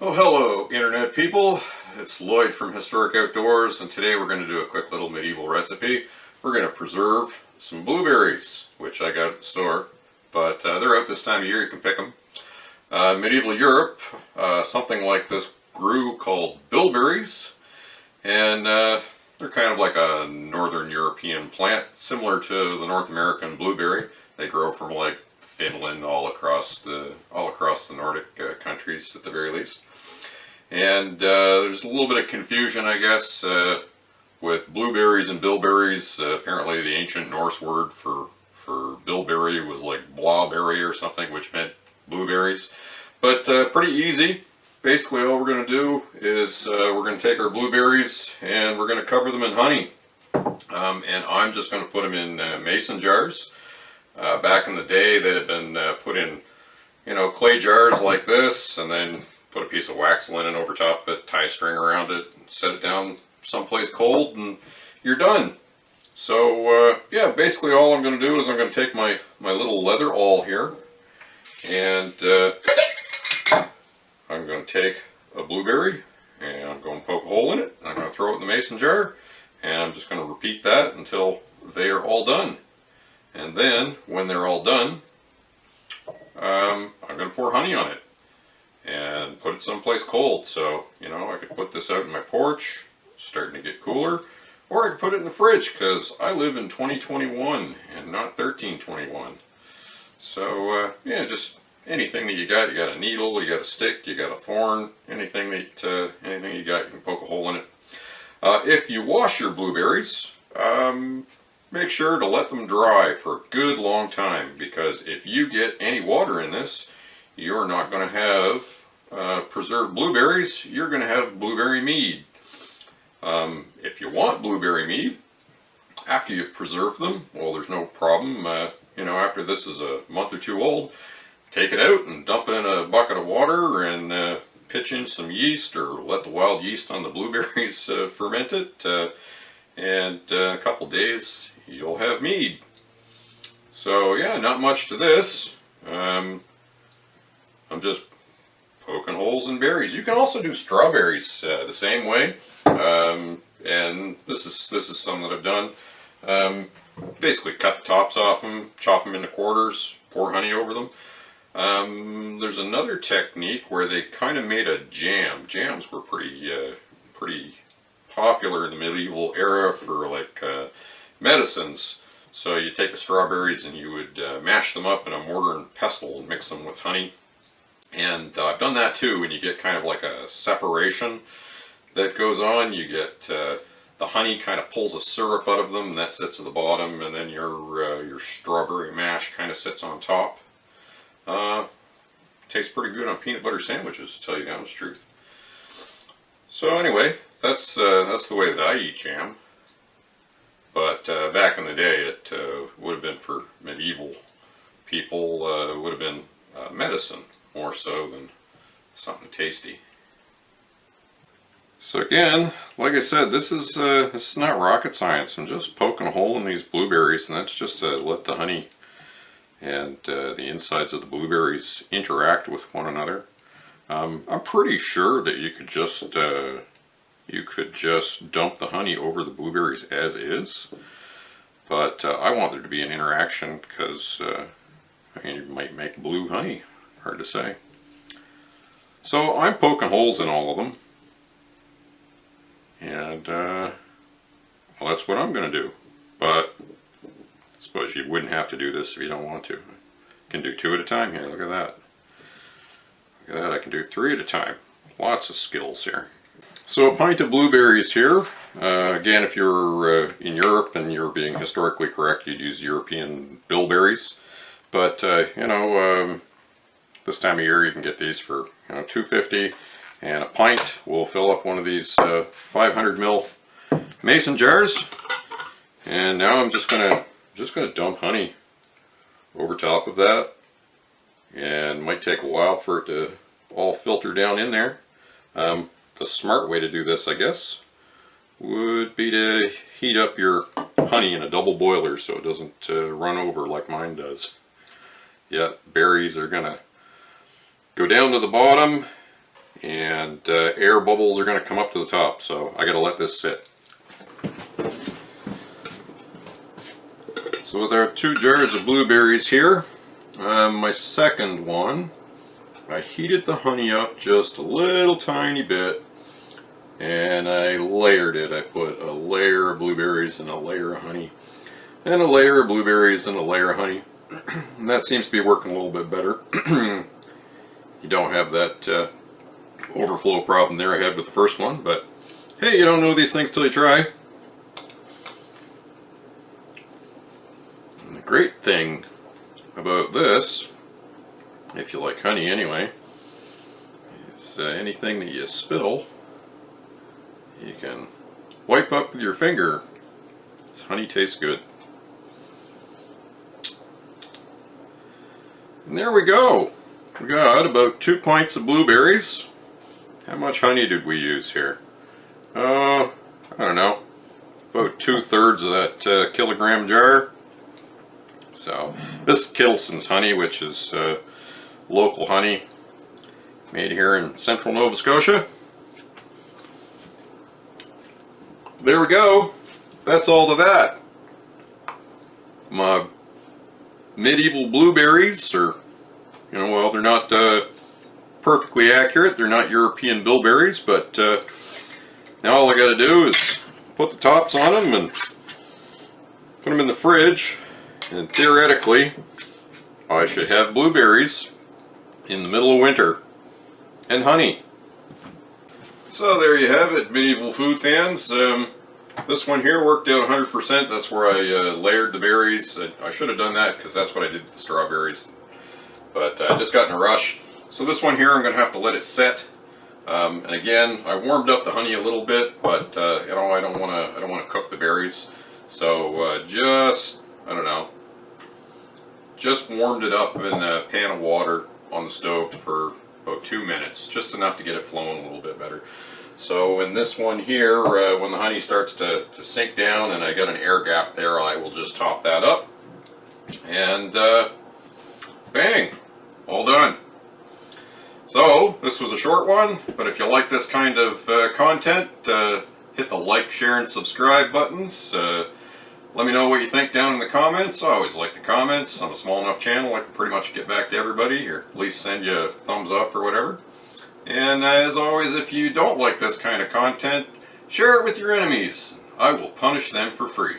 Oh, hello, Internet people. It's Lloyd from Historic Outdoors, and today we're going to do a quick little medieval recipe. We're going to preserve some blueberries, which I got at the store, but they're out this time of year. You can pick them. Medieval Europe, something like this grew called bilberries, and they're kind of like a northern European plant, similar to the North American blueberry. They grow from like Finland all across the Nordic countries at the very least. And there's a little bit of confusion, I guess, with blueberries and bilberries. Apparently the ancient Norse word for bilberry was like blawberry or something, which meant blueberries. But pretty easy. Basically all we're going to do is we're going to take our blueberries and we're going to cover them in honey. And I'm just going to put them in mason jars. Back in the day they had been put in, clay jars like this, and then put a piece of wax linen over top of it, tie a string around it, set it down someplace cold, and you're done. So yeah, basically all I'm going to do is I'm going to take my little leather awl here, and I'm going to take a blueberry, and I'm going to poke a hole in it, and I'm going to throw it in the mason jar, and I'm just going to repeat that until they are all done. And then, when they're all done, I'm going to pour honey on it and put it someplace cold. So, I could put this out in my porch, starting to get cooler, or I could put it in the fridge because I live in 2021 and not 1321. So, yeah, just anything that you got. You got a needle, you got a stick, you got a thorn, anything you got, you can poke a hole in it. If you wash your blueberries, make sure to let them dry for a good long time, because if you get any water in this, you're not going to have preserved blueberries, you're going to have blueberry mead. If you want blueberry mead, after you've preserved them, well, there's no problem. After this is a month or two old, take it out and dump it in a bucket of water and pitch in some yeast, or let the wild yeast on the blueberries ferment it. And in a couple days, you'll have mead. So yeah, not much to this. I'm just poking holes in berries. You can also do strawberries the same way. And this is some that I've done. Basically cut the tops off them, chop them into quarters, pour honey over them. There's another technique where they kind of made a jam. Jams were pretty popular in the medieval era for like medicines. So you take the strawberries and you would mash them up in a mortar and pestle and mix them with honey. And I've done that too. When you get kind of like a separation that goes on, you get the honey kind of pulls a syrup out of them, and that sits at the bottom, and then your strawberry mash kind of sits on top. Tastes pretty good on peanut butter sandwiches, to tell you the honest truth. So anyway, that's the way that I eat jam. But back in the day, it would have been for medieval people. It would have been medicine more so than something tasty. So again, like I said, this is not rocket science. I'm just poking a hole in these blueberries, and that's just to let the honey and the insides of the blueberries interact with one another. I'm pretty sure that you could just dump the honey over the blueberries as is, but I want there to be an interaction, because you might make blue honey. Hard to say. So I'm poking holes in all of them, and well, that's what I'm going to do. But I suppose you wouldn't have to do this if you don't want to. You can do 2 at a time here. Look at that. Look at that. I can do 3 at a time. Lots of skills here. So a pint of blueberries here. Again, if you're in Europe and you're being historically correct, you'd use European bilberries. But this time of year you can get these for $2.50, and a pint will fill up one of these 500 ml mason jars. And now I'm just gonna dump honey over top of that, and it might take a while for it to all filter down in there. The smart way to do this, I guess, would be to heat up your honey in a double boiler so it doesn't run over like mine does. Yeah, berries are gonna go down to the bottom and air bubbles are going to come up to the top, so I got to let this sit. So with our 2 jars of blueberries here, my second one, I heated the honey up just a little tiny bit, and I layered it. I put a layer of blueberries and a layer of honey, and a layer of blueberries and a layer of honey. And that seems to be working a little bit better. You don't have that overflow problem there I had with the first one, but hey, you don't know these things till you try. And the great thing about this, if you like honey anyway, is anything that you spill, you can wipe up with your finger. This honey tastes good. And there we go. We got about 2 pints of blueberries. How much honey did we use here? I don't know. About 2/3 of that kilogram jar. So this is Kittelson's honey, which is local honey made here in central Nova Scotia. There we go. That's all to that. My medieval blueberries are, well, they're not perfectly accurate. They're not European bilberries, but now all I got to do is put the tops on them and put them in the fridge, and theoretically I should have blueberries in the middle of winter and honey. So there you have it, medieval food fans. This one here worked out 100%. That's where I layered the berries. I should have done that because that's what I did with the strawberries, but I just got in a rush. So this one here, I'm going to have to let it set. And again, I warmed up the honey a little bit, but I don't want to cook the berries. So just warmed it up in a pan of water on the stove for about 2 minutes, just enough to get it flowing a little bit better. So in this one here, when the honey starts to sink down and I got an air gap there, I will just top that up, and bang, all done. So this was a short one, but if you like this kind of content, hit the like, share, and subscribe buttons. Let me know what you think down in the comments. I always like the comments. On a small enough channel, I can pretty much get back to everybody, or at least send you a thumbs up or whatever. And as always, if you don't like this kind of content, share it with your enemies. I will punish them for free.